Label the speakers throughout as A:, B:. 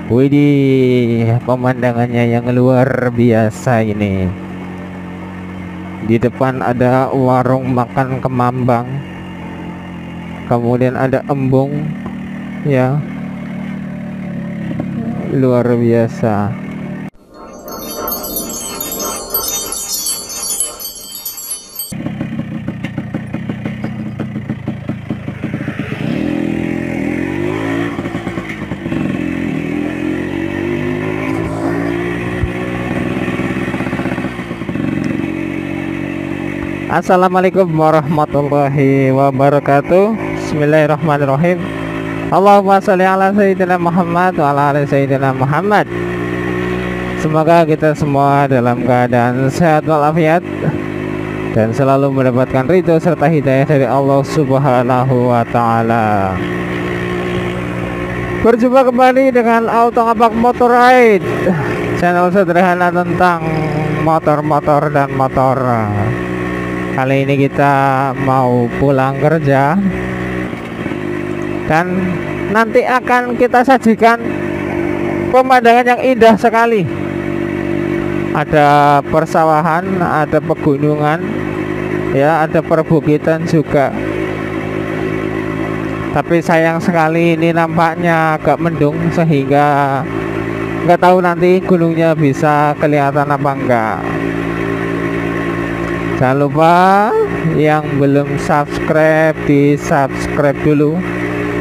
A: Widih, pemandangannya yang luar biasa ini. Di depan ada warung makan kemambang, kemudian ada embung, ya, luar biasa. Assalamualaikum warahmatullahi wabarakatuh. Bismillahirrahmanirrahim. Allahumma sholli ala sayyidina Muhammad wa ala ali sayyidina Muhammad. Semoga kita semua dalam keadaan sehat walafiat dan selalu mendapatkan ridho serta hidayah dari Allah Subhanahu wa taala. Berjumpa kembali dengan Auto Ngapak Motor Ride, channel sederhana tentang motor-motor dan motor. Kali ini kita mau pulang kerja dan nanti akan kita sajikan pemandangan yang indah sekali. Ada persawahan, ada pegunungan, ya, ada perbukitan juga. Tapi sayang sekali ini nampaknya agak mendung sehingga nggak tahu nanti gunungnya bisa kelihatan apa enggak. Jangan lupa yang belum subscribe di subscribe dulu,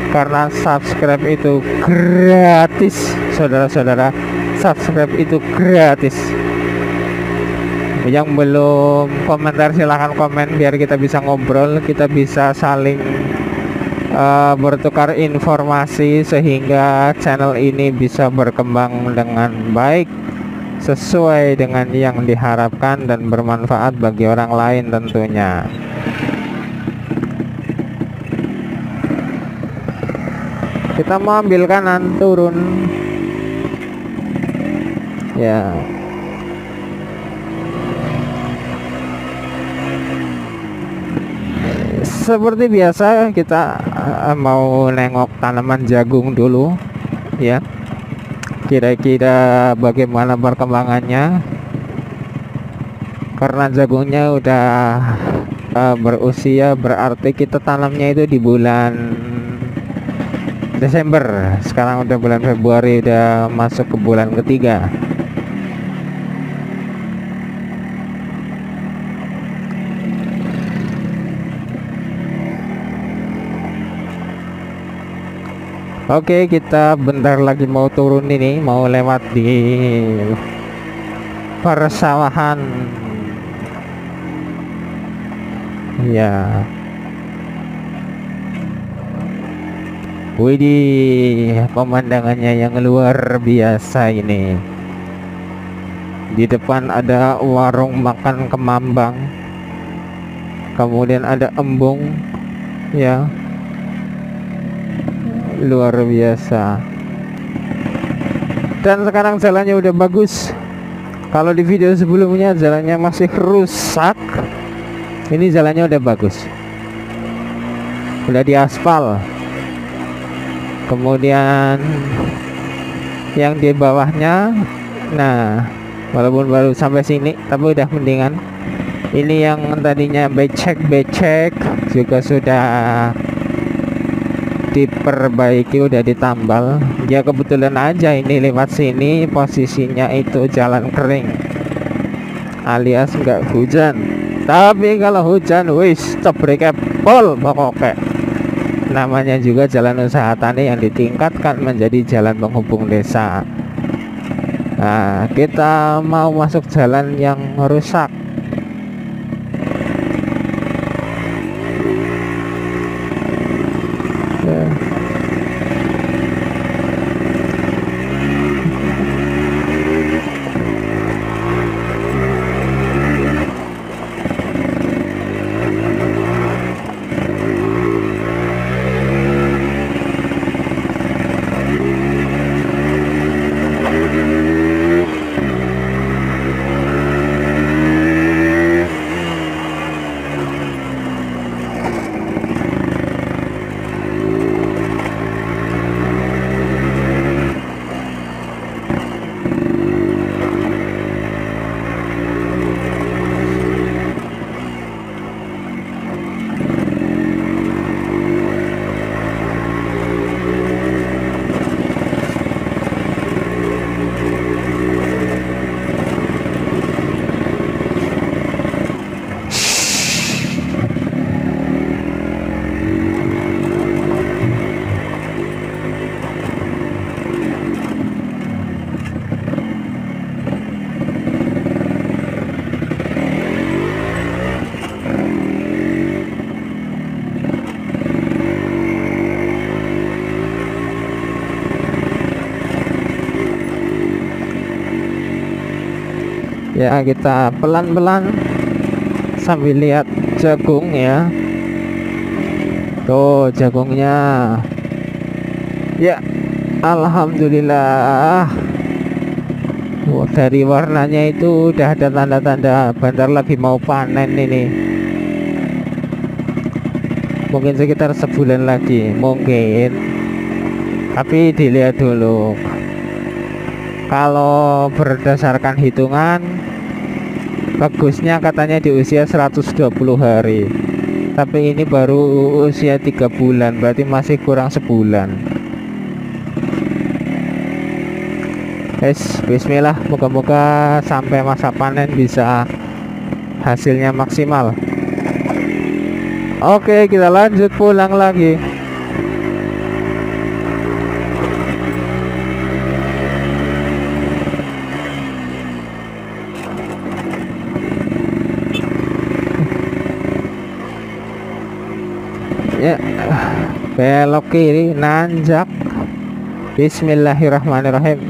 A: karena subscribe itu gratis, saudara-saudara. Subscribe itu gratis. Yang belum komentar silahkan komen biar kita bisa ngobrol, kita bisa saling bertukar informasi sehingga channel ini bisa berkembang dengan baik sesuai dengan yang diharapkan dan bermanfaat bagi orang lain tentunya. Kita mau ambil kanan turun, ya. Seperti biasa kita mau nengok tanaman jagung dulu, ya. Kira-kira bagaimana perkembangannya, karena jagungnya udah berusia, berarti kita tanamnya itu di bulan Desember. Sekarang udah bulan Februari, udah masuk ke bulan ketiga. Oke, kita bentar lagi mau turun ini, mau lewat di persawahan. Ya. Widih, pemandangannya yang luar biasa ini. Di depan ada warung makan kemambang, kemudian ada embung, ya, luar biasa. Dan sekarang jalannya udah bagus. Kalau di video sebelumnya jalannya masih rusak, ini jalannya udah bagus, udah diaspal. Kemudian yang di bawahnya, nah, walaupun baru sampai sini tapi udah mendingan. Ini yang tadinya becek juga sudah diperbaiki, udah ditambal. Ya kebetulan aja ini lewat sini posisinya itu jalan kering alias nggak hujan. Tapi kalau hujan wis cebreke pol pokoknya. Namanya juga jalan usaha tani yang ditingkatkan menjadi jalan penghubung desa. Nah, kita mau masuk jalan yang rusak. Ya, kita pelan-pelan sambil lihat jagung ya. Tuh jagungnya ya, alhamdulillah. Wah, dari warnanya itu udah ada tanda-tanda bentar lagi mau panen ini. Mungkin sekitar sebulan lagi mungkin, tapi dilihat dulu. Kalau berdasarkan hitungan bagusnya katanya di usia 120 hari, tapi ini baru usia 3 bulan, berarti masih kurang sebulan. Bismillah, moga-moga sampai masa panen bisa hasilnya maksimal. Oke, kita lanjut pulang lagi. Ya, belok kiri, nanjak. Bismillahirrahmanirrahim.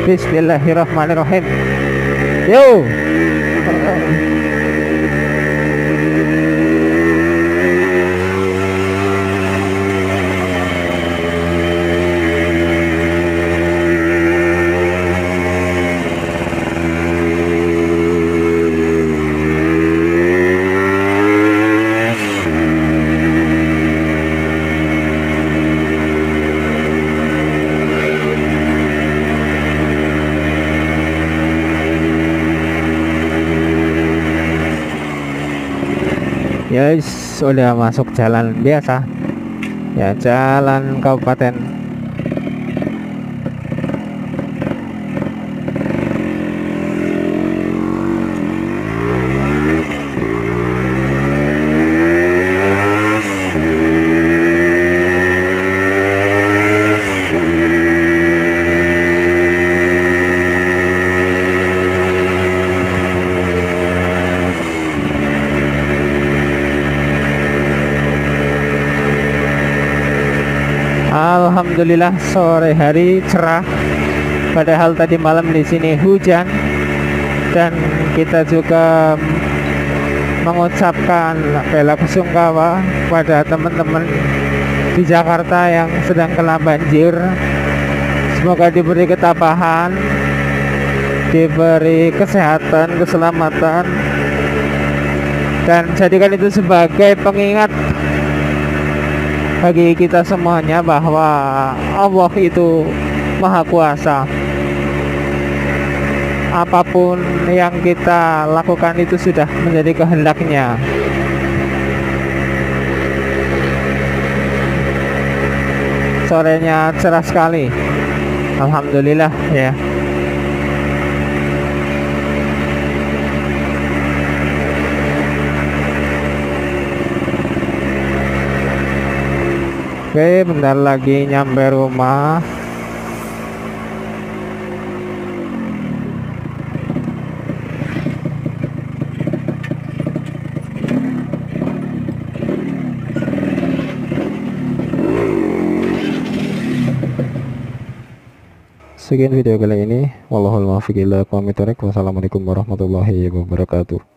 A: Bismillahirrahmanirrahim. Yo. Yes, sudah masuk jalan biasa ya, jalan kabupaten. Alhamdulillah sore hari cerah, padahal tadi malam di sini hujan. Dan kita juga mengucapkan bela sungkawa pada teman-teman di Jakarta yang sedang kena banjir. Semoga diberi ketabahan, diberi kesehatan, keselamatan, dan jadikan itu sebagai pengingat bagi kita semuanya bahwa Allah itu Maha Kuasa. Apapun yang kita lakukan itu sudah menjadi kehendaknya. Sorenya cerah sekali, alhamdulillah ya. Oke, bentar lagi nyampe rumah. Sekian video kali ini. Wallahul muwaffiq ila aqwamit thoriq. Wassalamualaikum warahmatullahi wabarakatuh.